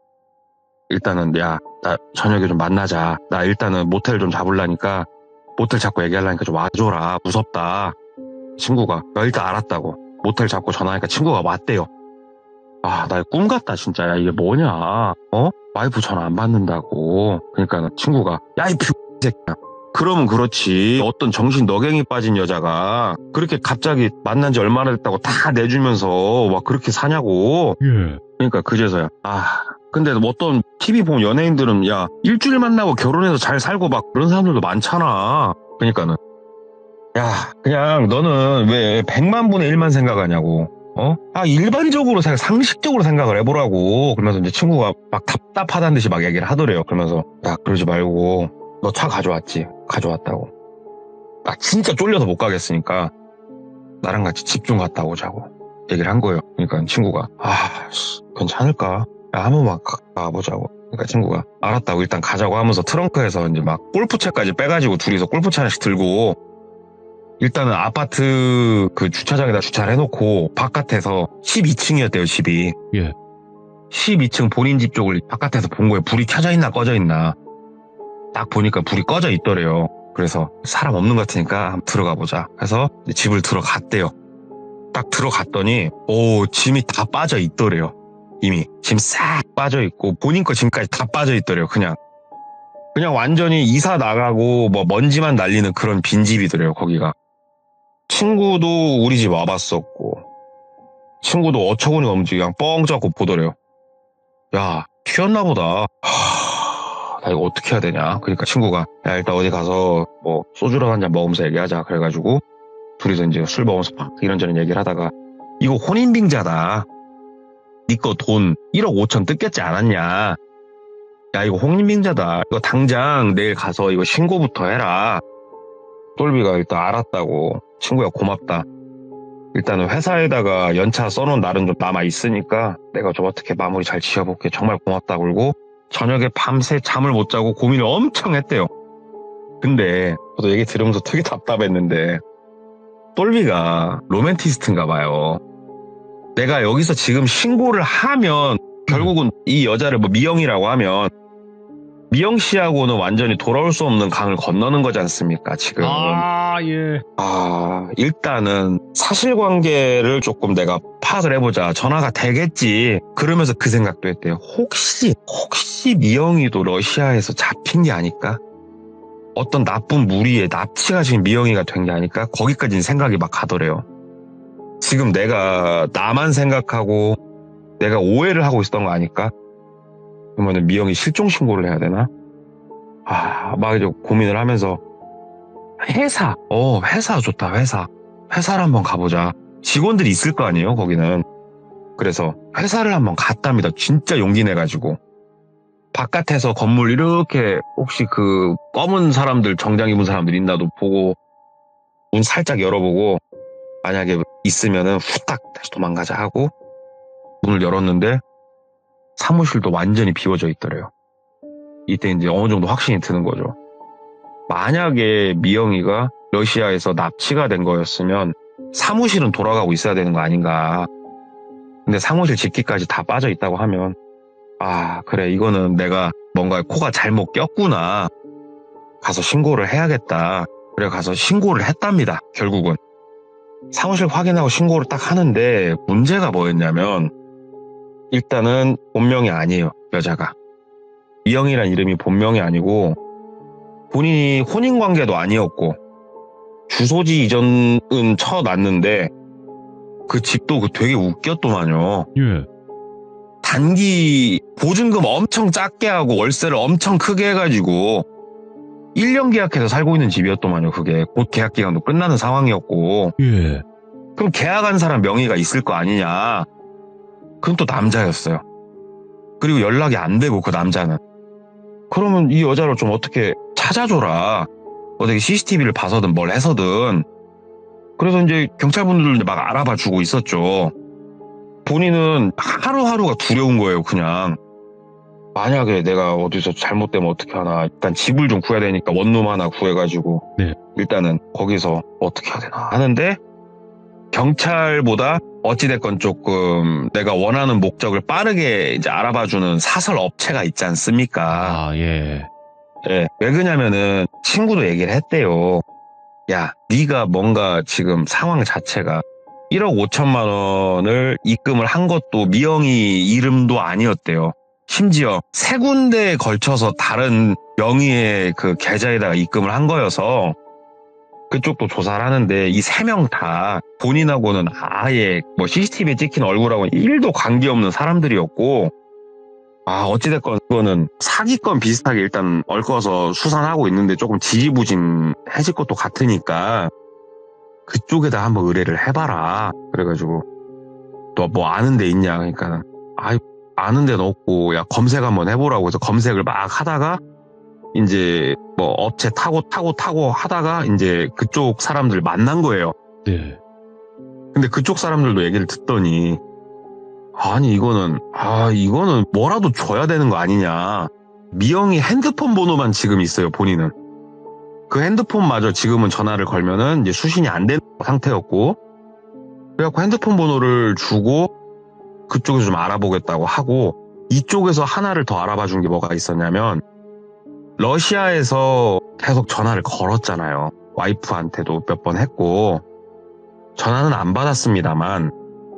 일단은, 야, 나 저녁에 좀 만나자. 나 일단은 모텔 좀 잡으려니까, 모텔 잡고 얘기하려니까 좀 와줘라. 무섭다. 친구가, 야, 일단 알았다고. 모텔 잡고 전화하니까 친구가 왔대요. 아, 나 꿈 같다, 진짜. 야, 이게 뭐냐. 와이프 전화 안 받는다고. 그러니까 친구가, 야, 이 새끼야. 그러면 그렇지. 어떤 정신 너갱이 빠진 여자가 그렇게 갑자기 만난 지 얼마나 됐다고 다 내주면서 막 그렇게 사냐고. 예. 그러니까 그제서야. 근데 어떤 TV 보면 연예인들은 야, 일주일 만나고 결혼해서 잘 살고 막 그런 사람들도 많잖아. 그러니까는. 야, 그냥 너는 왜 100만 분의 1만 생각하냐고. 일반적으로 상식적으로 생각을 해보라고. 그러면서 이제 친구가 막 답답하다는 듯이 막 얘기를 하더래요. 그러면서 야, 그러지 말고 너 차 가져왔지? 가져왔다고. 나 진짜 쫄려서 못 가겠으니까 나랑 같이 집 좀 갔다 오자고 얘기를 한 거예요. 그러니까 친구가 괜찮을까? 야, 한 번만 가보자고. 그러니까 친구가 알았다고 일단 가자고 하면서 트렁크에서 이제 막 골프채까지 빼가지고 둘이서 골프채 하나씩 들고 일단은 아파트 그 주차장에다 주차를 해놓고 바깥에서 12층이었대요, 집이. 예. 12층 본인 집 쪽을 바깥에서 본 거예요. 불이 켜져 있나 꺼져 있나. 딱 보니까 불이 꺼져 있더래요. 그래서 사람 없는 것 같으니까 한번 들어가 보자. 해서 집을 들어갔대요. 딱 들어갔더니 짐이 다 빠져 있더래요. 이미 짐 싹 빠져 있고 본인 거 짐까지 다 빠져 있더래요. 그냥 완전히 이사 나가고 뭐 먼지만 날리는 그런 빈집이더래요. 거기가. 친구도 우리 집 와봤었고 친구도 어처구니 없이 그냥 뻥 잡고 보더래요. 야, 튀었나 보다. 나 이거 어떻게 해야 되냐. 그러니까 친구가 야, 일단 어디 가서 뭐 소주랑 한 잔 먹으면서 얘기하자. 그래가지고 둘이서 이제 술 먹으면서 막 이런저런 얘기를 하다가 이거 혼인빙자다. 니 거 돈 1억 5천 뜯겼지 않았냐. 야, 이거 혼인빙자다. 이거 당장 내일 가서 이거 신고부터 해라. 똘비가 일단 알았다고. 친구야 고맙다. 일단은 회사에다가 연차 써놓은 날은 좀 남아있으니까 내가 좀 어떻게 마무리 잘 지어볼게. 정말 고맙다 그러고 저녁에 밤새 잠을 못 자고 고민을 엄청 했대요. 근데 저도 얘기 들으면서 되게 답답했는데 똘비가 로맨티스트인가 봐요. 내가 여기서 지금 신고를 하면 결국은 이 여자를 뭐 미영이라고 하면 미영 씨하고는 완전히 돌아올 수 없는 강을 건너는 거지 않습니까, 지금. 예. 일단은 사실관계를 조금 내가 파악을 해보자. 전화가 되겠지. 그러면서 그 생각도 했대요. 혹시 미영이도 러시아에서 잡힌 게 아닐까? 어떤 나쁜 무리에 납치가 지금 미영이가 된 게 아닐까? 거기까지는 생각이 막 가더래요. 지금 내가 나만 생각하고 내가 오해를 하고 있었던 거 아닐까? 그러면 미영이 실종 신고를 해야 되나? 막 이제 고민을 하면서 회사 좋다. 회사를 한번 가보자. 직원들이 있을 거 아니에요, 거기는. 그래서 회사를 한번 갔답니다. 진짜 용기 내가지고. 바깥에서 건물 이렇게 혹시 그 검은 사람들, 정장 입은 사람들 있나도 보고 문 살짝 열어보고 만약에 있으면은 후딱 다시 도망가자 하고 문을 열었는데 사무실도 완전히 비워져 있더래요. 이때 이제 어느 정도 확신이 드는 거죠. 만약에 미영이가 러시아에서 납치가 된 거였으면 사무실은 돌아가고 있어야 되는 거 아닌가. 근데 사무실 집기까지 다 빠져 있다고 하면 그래, 이거는 내가 뭔가 코가 잘못 꼈구나. 가서 신고를 해야겠다. 그래 가서 신고를 했답니다. 결국은. 사무실 확인하고 신고를 딱 하는데 문제가 뭐였냐면 일단은 본명이 아니에요, 여자가. 미영이란 이름이 본명이 아니고 본인이 혼인관계도 아니었고 주소지 이전은 쳐놨는데 그 집도 되게 웃겼더만요. 예. 단기 보증금 엄청 작게 하고 월세를 엄청 크게 해가지고 1년 계약해서 살고 있는 집이었더만요. 그게 곧 계약 기간도 끝나는 상황이었고. 예. 그럼 계약한 사람 명의가 있을 거 아니냐. 그건 또 남자였어요. 그리고 연락이 안 되고 그 남자는. 그러면 이 여자를 좀 어떻게 찾아줘라. 어떻게 CCTV를 봐서든 뭘 해서든. 그래서 이제 경찰분들 막 알아봐 주고 있었죠. 본인은 하루하루가 두려운 거예요, 그냥. 만약에 내가 어디서 잘못되면 어떻게 하나. 일단 집을 좀 구해야 되니까 원룸 하나 구해가지고. 네. 일단은 거기서 어떻게 해야 되나 하는데 경찰보다 어찌됐건 조금 내가 원하는 목적을 빠르게 이제 알아봐주는 사설 업체가 있지 않습니까? 아, 예. 예. 왜 그러냐면은 친구도 얘기를 했대요. 야, 네가 뭔가 지금 상황 자체가 1억 5천만 원을 입금을 한 것도 미영이 이름도 아니었대요. 심지어 세 군데에 걸쳐서 다른 명의의 그 계좌에다가 입금을 한 거여서 그쪽도 조사를 하는데 이 세 명 다 본인하고는 아예 뭐 CCTV에 찍힌 얼굴하고는 1도 관계없는 사람들이었고, 어찌됐건 그거는 사기건 비슷하게 일단 얽어서 수사하고 있는데 조금 지지부진해질 것도 같으니까 그쪽에다 한번 의뢰를 해봐라. 그래가지고 또 뭐 아는 데 있냐. 그러니까 아는 데는 없고 야 검색 한번 해보라고 해서 검색을 막 하다가 이제 뭐 업체 타고 하다가 이제 그쪽 사람들 만난 거예요. 네. 근데 그쪽 사람들도 얘기를 듣더니 아니 이거는 뭐라도 줘야 되는 거 아니냐. 미영이 핸드폰 번호만 지금 있어요. 본인은. 그 핸드폰마저 지금은 전화를 걸면은 이제 수신이 안 되는 상태였고, 그래갖고 핸드폰 번호를 주고 그쪽에서 좀 알아보겠다고 하고, 이쪽에서 하나를 더 알아봐 준 게 뭐가 있었냐면 러시아에서 계속 전화를 걸었잖아요. 와이프한테도 몇 번 했고 전화는 안 받았습니다만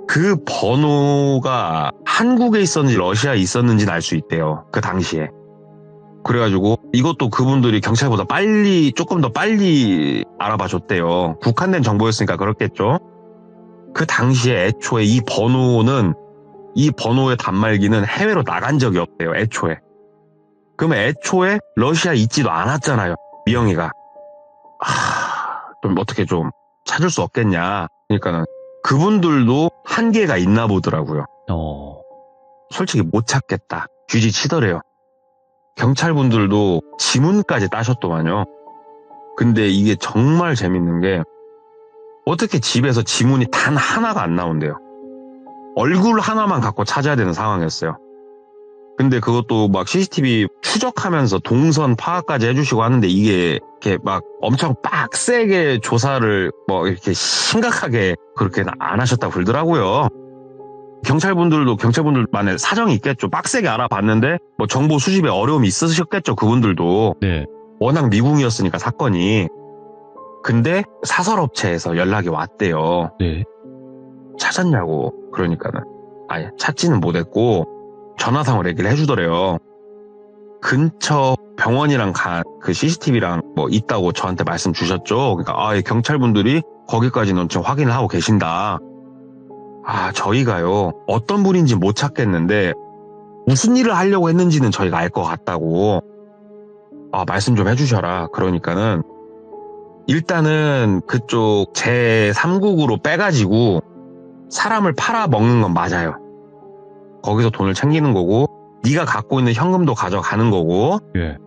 그 번호가 한국에 있었는지 러시아에 있었는지는 알 수 있대요. 그 당시에. 그래가지고 이것도 그분들이 경찰보다 조금 더 빨리 알아봐 줬대요. 국한된 정보였으니까 그렇겠죠. 그 당시에 애초에 이 번호의 단말기는 해외로 나간 적이 없대요. 애초에. 그러면 애초에 러시아에 있지도 않았잖아요. 미영이가. 좀 어떻게 좀 찾을 수 없겠냐. 그러니까는 그분들도 한계가 있나 보더라고요. 솔직히 못 찾겠다. 쥐지 치더래요. 경찰분들도 지문까지 따셨더만요. 근데 이게 정말 재밌는 게 어떻게 집에서 지문이 단 하나가 안 나온대요. 얼굴 하나만 갖고 찾아야 되는 상황이었어요. 근데 그것도 막 CCTV 추적하면서 동선 파악까지 해주시고 하는데 이게 이렇게 막 엄청 빡세게 조사를 뭐 이렇게 심각하게 그렇게는 안 하셨다고 그러더라고요. 경찰분들만의 사정이 있겠죠. 빡세게 알아봤는데 뭐 정보 수집에 어려움이 있으셨겠죠. 그분들도. 네. 워낙 미궁이었으니까 사건이. 근데 사설업체에서 연락이 왔대요. 네. 찾았냐고. 그러니까는 아예 찾지는 못했고 전화상으로 얘기를 해주더래요. 근처 병원이랑 그 CCTV랑 뭐 있다고 저한테 말씀 주셨죠. 그러니까 경찰분들이 거기까지는 지금 확인을 하고 계신다. 저희가요 어떤 분인지 못 찾겠는데 무슨 일을 하려고 했는지는 저희가 알 것 같다고. 말씀 좀 해주셔라. 그러니까는 일단은 그쪽 제3국으로 빼가지고 사람을 팔아먹는 건 맞아요. 거기서 돈을 챙기는 거고 네가 갖고 있는 현금도 가져가는 거고. 예.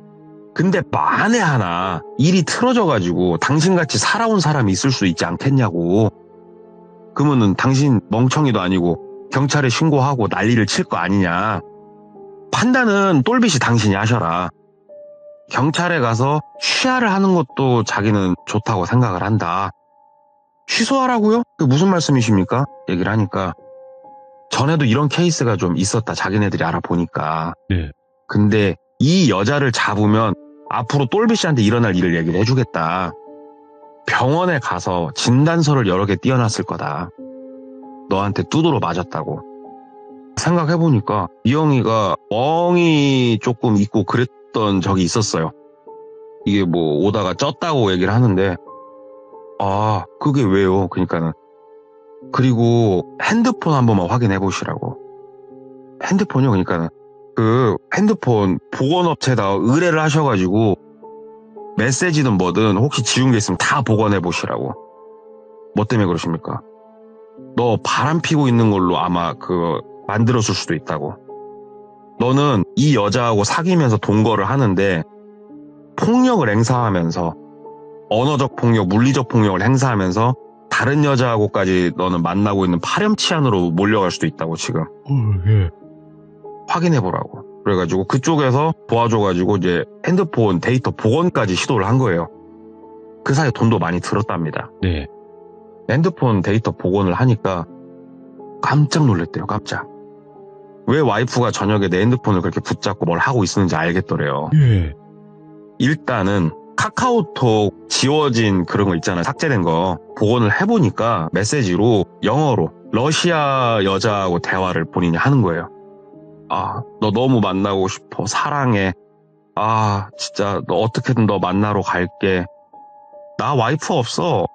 근데 만에 하나 일이 틀어져가지고 당신같이 살아온 사람이 있을 수 있지 않겠냐고. 그러면은 당신 멍청이도 아니고 경찰에 신고하고 난리를 칠 거 아니냐. 판단은 똘빗이 당신이 하셔라. 경찰에 가서 취하를 하는 것도 자기는 좋다고 생각을 한다. 취소하라고요? 그게 무슨 말씀이십니까? 얘기를 하니까 전에도 이런 케이스가 좀 있었다. 자기네들이 알아보니까. 네. 근데 이 여자를 잡으면 앞으로 똘빗씨한테 일어날 일을 얘기를 해주겠다. 병원에 가서 진단서를 여러 개 띄어놨을 거다. 너한테 두드러 맞았다고. 생각해보니까 미영이가 멍이 조금 있고 그랬던 적이 있었어요. 이게 뭐 오다가 쪘다고 얘기를 하는데 그게 왜요? 그러니까는 그리고 핸드폰 한 번만 확인해 보시라고. 핸드폰이요? 그러니까는 그 핸드폰 보건업체에다 의뢰를 하셔가지고 메시지든 뭐든 혹시 지운 게 있으면 다 복원해 보시라고. 뭐 때문에 그러십니까? 너 바람 피고 있는 걸로 아마 만들었을 수도 있다고. 너는 이 여자하고 사귀면서 동거를 하는데 폭력을 행사하면서 언어적 폭력, 물리적 폭력을 행사하면서 다른 여자하고까지 너는 만나고 있는 파렴치한으로 몰려갈 수도 있다고 지금. 예. 확인해보라고. 그래가지고 그쪽에서 도와줘가지고 이제 핸드폰 데이터 복원까지 시도를 한 거예요. 그 사이에 돈도 많이 들었답니다. 네. 핸드폰 데이터 복원을 하니까 깜짝 놀랐대요. 깜짝. 왜 와이프가 저녁에 내 핸드폰을 그렇게 붙잡고 뭘 하고 있었는지 알겠더래요. 예. 일단은 카카오톡 지워진 그런 거 있잖아요. 삭제된 거 복원을 해보니까 메시지로 영어로 러시아 여자하고 대화를 본인이 하는 거예요. 아, 너 너무 만나고 싶어. 사랑해. 아, 진짜 너 어떻게든 너 만나러 갈게. 나 와이프 없어.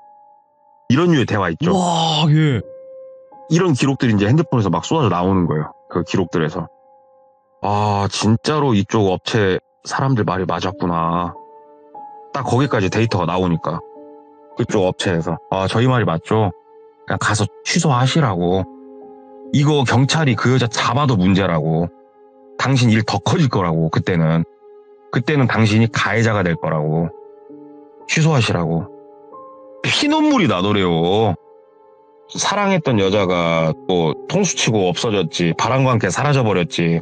이런 류의 대화 있죠. 와, 예. 이런 기록들이 이제 핸드폰에서 막 쏟아져 나오는 거예요. 그 기록들에서. 아, 진짜로 이쪽 업체 사람들 말이 맞았구나. 딱 거기까지 데이터가 나오니까. 그쪽 업체에서. 아, 저희 말이 맞죠? 그냥 가서 취소하시라고. 이거 경찰이 그 여자 잡아도 문제라고. 당신 일 더 커질 거라고, 그때는. 그때는 당신이 가해자가 될 거라고. 취소하시라고. 피눈물이 나더래요. 사랑했던 여자가 또 통수치고 없어졌지. 바람과 함께 사라져버렸지.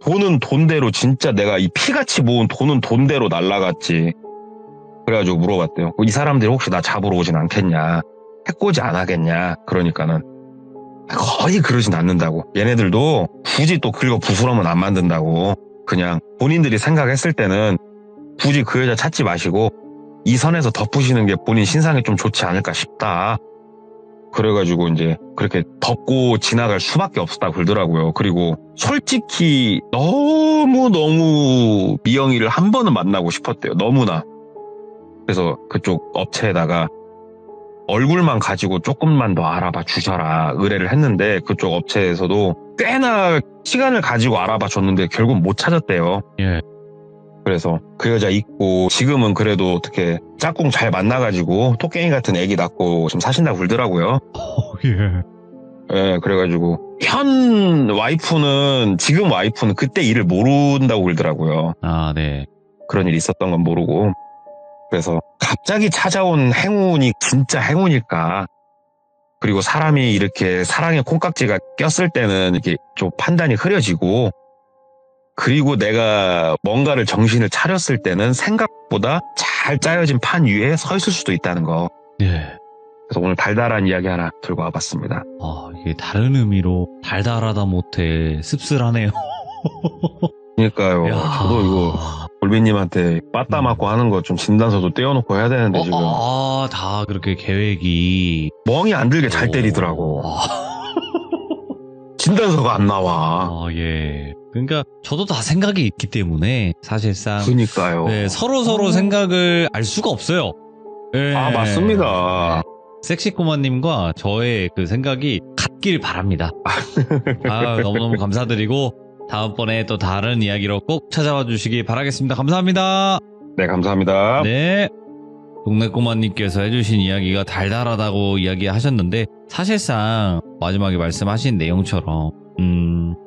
돈은 돈대로 진짜 내가 이 피같이 모은 돈은 돈대로 날라갔지. 그래가지고 물어봤대요. 이 사람들이 혹시 나 잡으러 오진 않겠냐. 해코지 안 하겠냐. 그러니까는 거의 그러진 않는다고. 얘네들도 굳이 또 긁어 부스럼은 안 만든다고. 그냥 본인들이 생각했을 때는 굳이 그 여자 찾지 마시고 이 선에서 덮으시는 게 본인 신상에 좀 좋지 않을까 싶다. 그래가지고 이제 그렇게 덮고 지나갈 수밖에 없었다 그러더라고요. 그리고 솔직히 너무너무 미영이를 한 번은 만나고 싶었대요. 너무나. 그래서 그쪽 업체에다가 얼굴만 가지고 조금만 더 알아봐 주셔라 의뢰를 했는데 그쪽 업체에서도 꽤나 시간을 가지고 알아봐 줬는데 결국 못 찾았대요. 예. 그래서 그 여자 있고 지금은 그래도 어떻게 짝꿍 잘 만나가지고 토깽이 같은 애기 낳고 좀 사신다고 그러더라고요. 예. 예, 그래가지고 지금 와이프는 그때 일을 모른다고 그러더라고요. 아, 네. 그런 일이 있었던 건 모르고. 그래서 갑자기 찾아온 행운이 진짜 행운일까? 그리고 사람이 이렇게 사랑의 콩깍지가 꼈을 때는 이렇게 좀 판단이 흐려지고 그리고 내가 뭔가를 정신을 차렸을 때는 생각보다 잘 짜여진 판 위에 서 있을 수도 있다는 거. 예. 그래서 오늘 달달한 이야기 하나 들고 와봤습니다. 아, 이게 다른 의미로 달달하다 못해 씁쓸하네요. 그러니까요. 야. 저도 이거 골비님한테 빠따 맞고 하는 거 좀 진단서도 떼어놓고 해야 되는데 지금 다 그렇게 계획이. 멍이 안 들게 잘 때리더라고. 진단서가 안 나와. 예. 그러니까 저도 다 생각이 있기 때문에 사실상 그러니까요. 네, 서로 생각을 알 수가 없어요. 예. 아, 맞습니다. 섹시코마님과 저의 그 생각이 같길 바랍니다. 너무너무 감사드리고 다음번에 또 다른 이야기로 꼭 찾아와 주시기 바라겠습니다. 감사합니다. 네, 감사합니다. 네. 동네 꼬마님께서 해주신 이야기가 달달하다고 이야기하셨는데 사실상 마지막에 말씀하신 내용처럼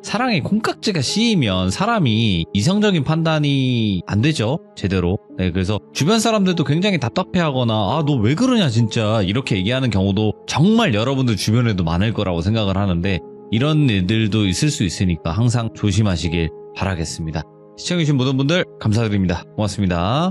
사랑의 콩깍지가 씌이면 사람이 이성적인 판단이 안 되죠. 제대로. 네, 그래서 주변 사람들도 굉장히 답답해하거나 너 왜 그러냐 진짜 이렇게 얘기하는 경우도 정말 여러분들 주변에도 많을 거라고 생각을 하는데 이런 일들도 있을 수 있으니까 항상 조심하시길 바라겠습니다. 시청해주신 모든 분들 감사드립니다. 고맙습니다.